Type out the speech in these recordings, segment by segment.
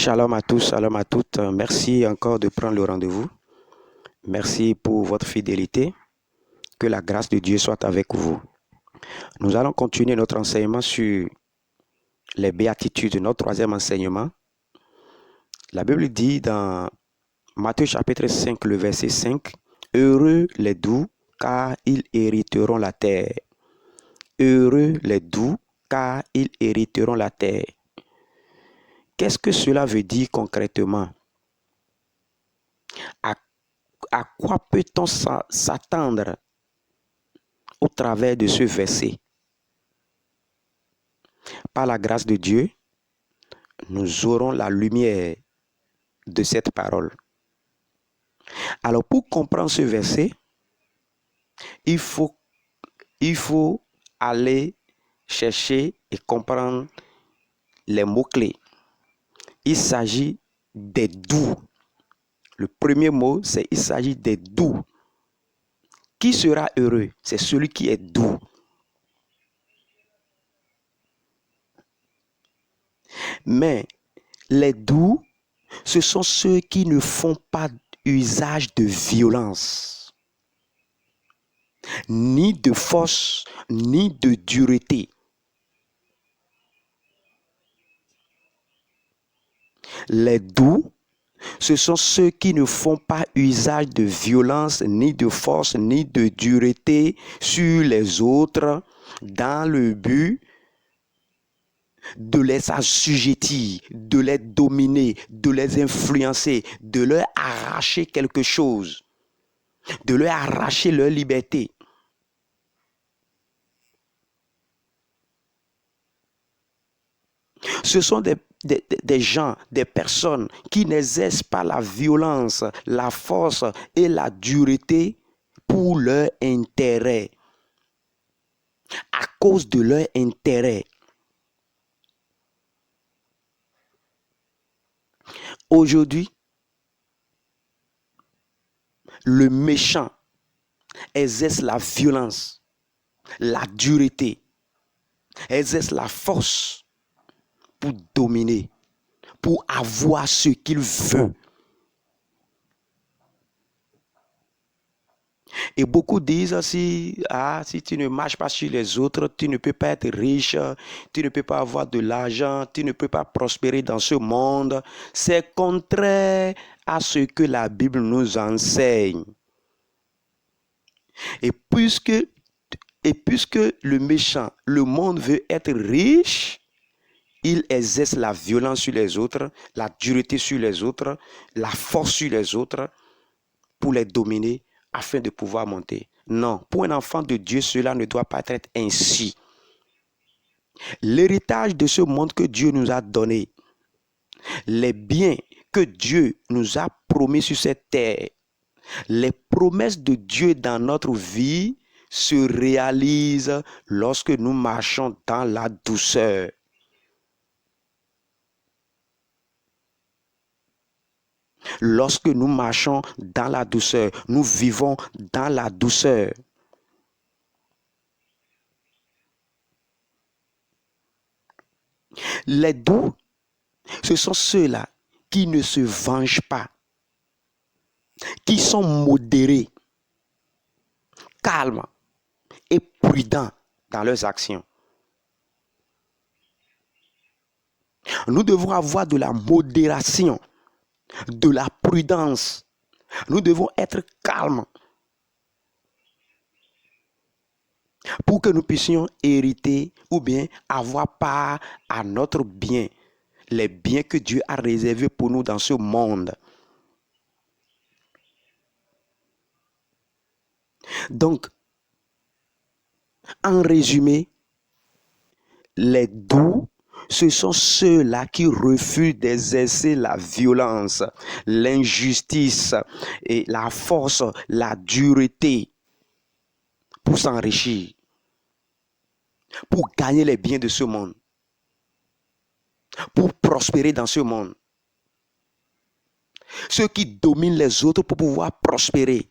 Shalom à tous, shalom à toutes. Merci encore de prendre le rendez-vous. Merci pour votre fidélité. Que la grâce de Dieu soit avec vous. Nous allons continuer notre enseignement sur les béatitudes, notre troisième enseignement. La Bible dit dans Matthieu chapitre 5, le verset 5, « Heureux les doux, car ils hériteront la terre. Heureux les doux, car ils hériteront la terre. » Qu'est-ce que cela veut dire concrètement? À quoi peut-on s'attendre au travers de ce verset? Par la grâce de Dieu, nous aurons la lumière de cette parole. Alors, pour comprendre ce verset, il faut aller chercher et comprendre les mots-clés. Il s'agit des doux. Le premier mot, c'est il s'agit des doux. Qui sera heureux? C'est celui qui est doux. Mais les doux, ce sont ceux qui ne font pas usage de violence, ni de force, ni de dureté. Les doux, ce sont ceux qui ne font pas usage de violence, ni de force, ni de dureté sur les autres, dans le but de les assujettir, de les dominer, de les influencer, de leur arracher quelque chose, de leur arracher leur liberté. Ce sont des gens, des personnes qui n'exercent pas la violence, la force et la dureté pour leur intérêt, à cause de leur intérêt. Aujourd'hui, le méchant exerce la violence, la dureté, exerce la force pour dominer, pour avoir ce qu'il veut. Et beaucoup disent, si tu ne marches pas sur les autres, tu ne peux pas être riche, tu ne peux pas avoir de l'argent, tu ne peux pas prospérer dans ce monde. C'est contraire à ce que la Bible nous enseigne. Et puisque le méchant, le monde veut être riche, il exerce la violence sur les autres, la dureté sur les autres, la force sur les autres pour les dominer afin de pouvoir monter. Non, pour un enfant de Dieu, cela ne doit pas être ainsi. L'héritage de ce monde que Dieu nous a donné, les biens que Dieu nous a promis sur cette terre, les promesses de Dieu dans notre vie se réalisent lorsque nous marchons dans la douceur. Lorsque nous marchons dans la douceur, nous vivons dans la douceur. Les doux, ce sont ceux-là qui ne se vengent pas, qui sont modérés, calmes et prudents dans leurs actions. Nous devons avoir de la modération, de la prudence. Nous devons être calmes pour que nous puissions hériter ou bien avoir part à notre bien, les biens que Dieu a réservés pour nous dans ce monde. Donc, en résumé, les doux, ce sont ceux-là qui refusent d'exercer la violence, l'injustice et la force, la dureté pour s'enrichir, pour gagner les biens de ce monde, pour prospérer dans ce monde. Ceux qui dominent les autres pour pouvoir prospérer.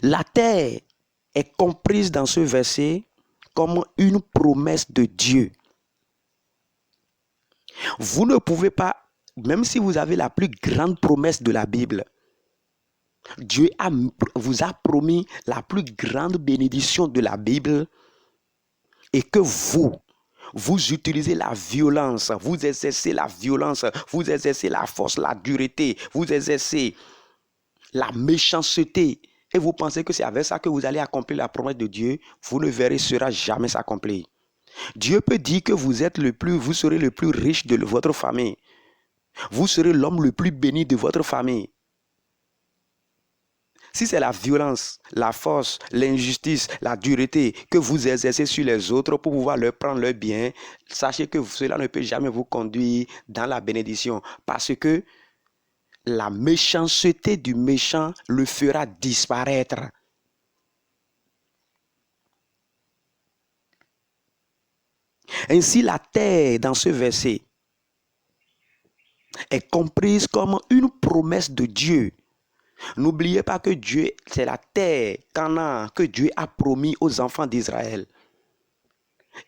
La terre est comprise dans ce verset comme une promesse de Dieu. Vous ne pouvez pas, même si vous avez la plus grande promesse de la Bible, Dieu vous a promis la plus grande bénédiction de la Bible et que vous utilisez la violence, vous exercez la violence, vous exercez la force, la dureté, vous exercez la méchanceté et vous pensez que c'est avec ça que vous allez accomplir la promesse de Dieu, vous ne verrez cela jamais s'accomplir. Dieu peut dire que vous serez le plus riche de votre famille. Vous serez l'homme le plus béni de votre famille. Si c'est la violence, la force, l'injustice, la dureté que vous exercez sur les autres pour pouvoir leur prendre leur bien, sachez que cela ne peut jamais vous conduire dans la bénédiction parce que la méchanceté du méchant le fera disparaître. Ainsi, la terre dans ce verset est comprise comme une promesse de Dieu. N'oubliez pas que Dieu, c'est la terre, Canaan, que Dieu a promis aux enfants d'Israël.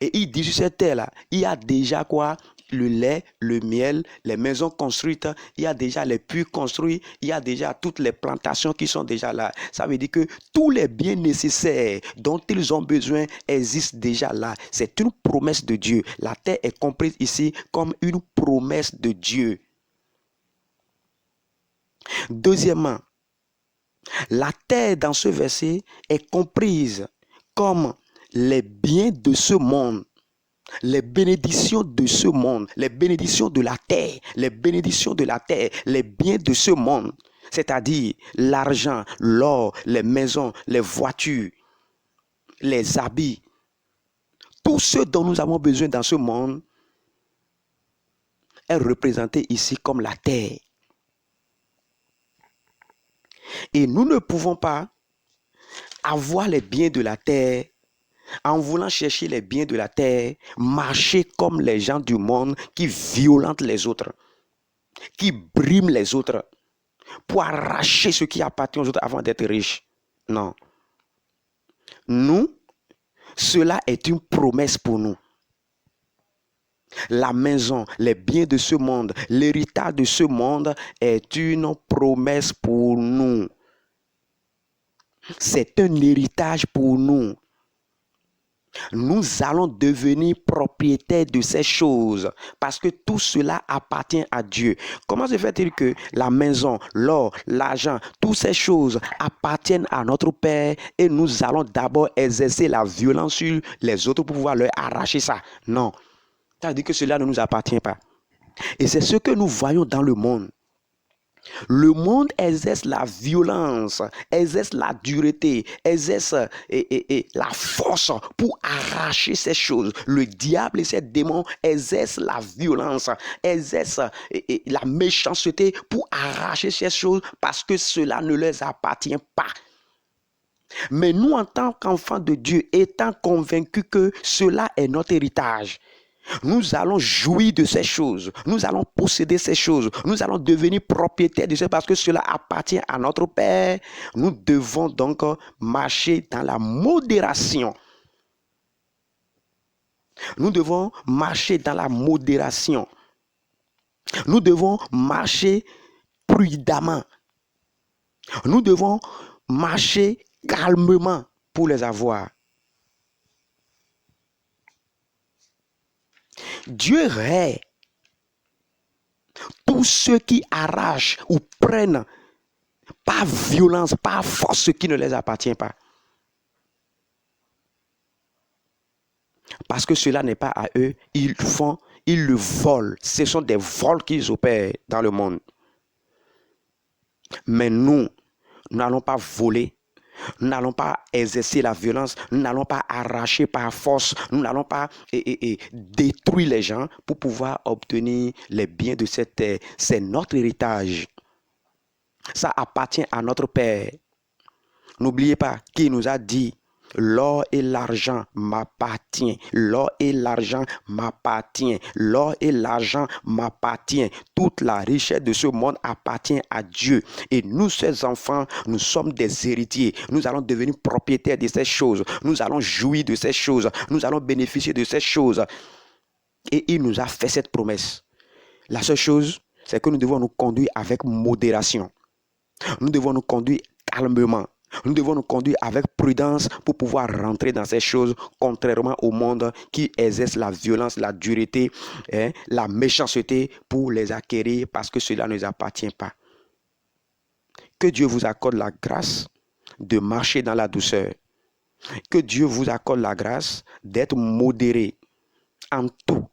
Et il dit sur cette terre-là, il y a déjà quoi? Le lait, le miel, les maisons construites, il y a déjà les puits construits, il y a déjà toutes les plantations qui sont déjà là. Ça veut dire que tous les biens nécessaires dont ils ont besoin existent déjà là. C'est une promesse de Dieu. La terre est comprise ici comme une promesse de Dieu. Deuxièmement, la terre dans ce verset est comprise comme les biens de ce monde, les bénédictions de ce monde, les bénédictions de la terre, les bénédictions de la terre, les biens de ce monde, c'est-à-dire l'argent, l'or, les maisons, les voitures, les habits, tout ce dont nous avons besoin dans ce monde est représenté ici comme la terre. Et nous ne pouvons pas avoir les biens de la terre en voulant chercher les biens de la terre, marcher comme les gens du monde qui violentent les autres, qui briment les autres pour arracher ce qui appartient aux autres avant d'être riches. Non. Nous, cela est une promesse pour nous. La maison, les biens de ce monde, l'héritage de ce monde est une promesse pour nous. C'est un héritage pour nous. Nous allons devenir propriétaires de ces choses parce que tout cela appartient à Dieu. Comment se fait-il que la maison, l'or, l'argent, toutes ces choses appartiennent à notre Père et nous allons d'abord exercer la violence sur les autres pour pouvoir leur arracher ça? Non. Ça veut dire que cela ne nous appartient pas. Et c'est ce que nous voyons dans le monde. Le monde exerce la violence, exerce la dureté, exerce la force pour arracher ces choses. Le diable et ses démons exercent la violence, exercent la méchanceté pour arracher ces choses parce que cela ne leur appartient pas. Mais nous, en tant qu'enfants de Dieu, étant convaincus que cela est notre héritage, nous allons jouir de ces choses, nous allons posséder ces choses, nous allons devenir propriétaires de ces parce que cela appartient à notre Père. Nous devons donc marcher dans la modération. Nous devons marcher dans la modération. Nous devons marcher prudemment. Nous devons marcher calmement pour les avoir. Dieu hait tous ceux qui arrachent ou prennent par violence, par force ce qui ne les appartient pas. Parce que cela n'est pas à eux, ils le volent. Ce sont des vols qu'ils opèrent dans le monde. Mais nous n'allons pas voler. Nous n'allons pas exercer la violence, nous n'allons pas arracher par force, nous n'allons pas détruire les gens pour pouvoir obtenir les biens de cette terre. C'est notre héritage. Ça appartient à notre Père. N'oubliez pas qu'il nous a dit L'or et l'argent m'appartient. L'or et l'argent m'appartient. L'or et l'argent m'appartient. Toute la richesse de ce monde appartient à Dieu. Et nous, ses enfants, nous sommes des héritiers. Nous allons devenir propriétaires de ces choses. Nous allons jouir de ces choses. Nous allons bénéficier de ces choses. Et il nous a fait cette promesse. La seule chose, c'est que nous devons nous conduire avec modération. Nous devons nous conduire calmement. Nous devons nous conduire avec prudence pour pouvoir rentrer dans ces choses, contrairement au monde qui exerce la violence, la dureté, la méchanceté pour les acquérir parce que cela ne nous appartient pas. Que Dieu vous accorde la grâce de marcher dans la douceur. Que Dieu vous accorde la grâce d'être modéré en tout.